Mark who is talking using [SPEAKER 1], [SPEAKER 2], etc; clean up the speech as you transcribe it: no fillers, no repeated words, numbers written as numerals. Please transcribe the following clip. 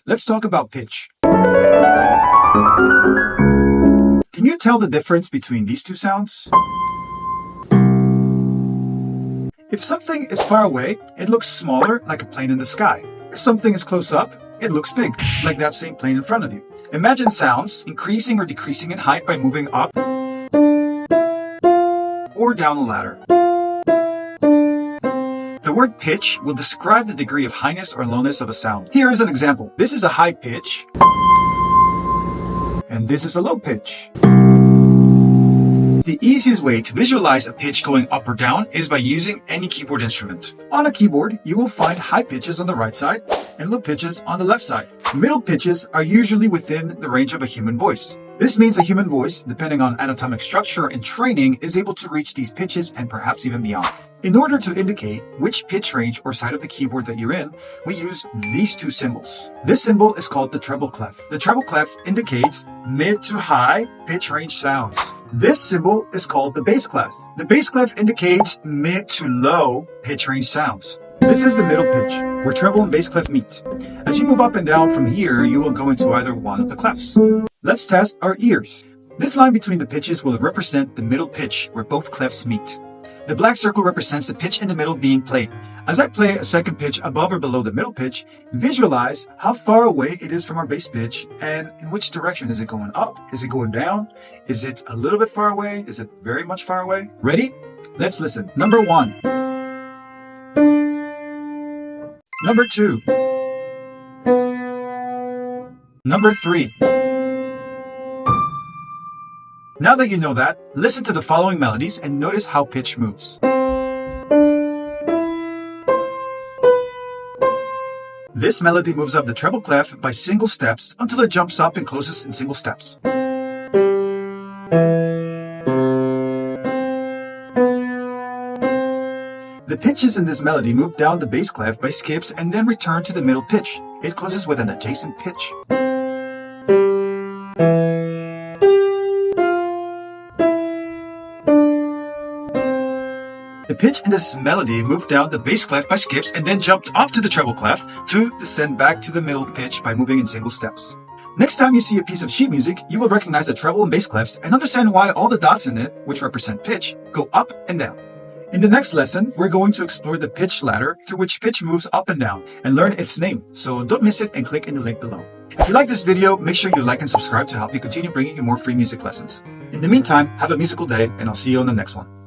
[SPEAKER 1] Let's talk about pitch. Can you tell the difference between these two sounds? If something is far away, it looks smaller, like a plane in the sky. If something is close up, it looks big, like that same plane in front of you. Imagine sounds increasing or decreasing in height by moving up or down a ladder. The word pitch will describe the degree of highness or lowness of a sound. Here is an example. This is a high pitch, and this is a low pitch. The easiest way to visualize a pitch going up or down is by using any keyboard instrument. On a keyboard, you will find high pitches on the right side and low pitches on the left side. Middle pitches are usually within the range of a human voice. This means a human voice, depending on anatomic structure and training, is able to reach these pitches and perhaps even beyond. In order to indicate which pitch range or side of the keyboard that you're in, we use these two symbols. This symbol is called the treble clef. The treble clef indicates mid to high pitch range sounds. This symbol is called the bass clef. The bass clef indicates mid to low pitch range sounds. This is the middle pitch, where treble and bass clef meet. As you move up and down from here, you will go into either one of the clefs. Let's test our ears. This line between the pitches will represent the middle pitch, where both clefs meet. The black circle represents the pitch in the middle being played. As I play a second pitch above or below the middle pitch, visualize how far away it is from our bass pitch and in which direction. Is it going up? Is it going down? Is it a little bit far away? Is it very much far away? Ready? Let's listen. Number 1. Number 2. Number 3. Now that you know that, listen to the following melodies and notice how pitch moves. This melody moves up the treble clef by single steps until it jumps up and closes in single steps. The pitches in this melody move down the bass clef by skips and then return to the middle pitch. It closes with an adjacent pitch. The pitch in this melody moved down the bass clef by skips and then jumped up to the treble clef to descend back to the middle pitch by moving in single steps. Next time you see a piece of sheet music, you will recognize the treble and bass clefs and understand why all the dots in it, which represent pitch, go up and down. In the next lesson, we're going to explore the pitch ladder through which pitch moves up and down and learn its name, so don't miss it and click in the link below. If you like this video, make sure you like and subscribe to help me continue bringing you more free music lessons. In the meantime, have a musical day and I'll see you on the next one.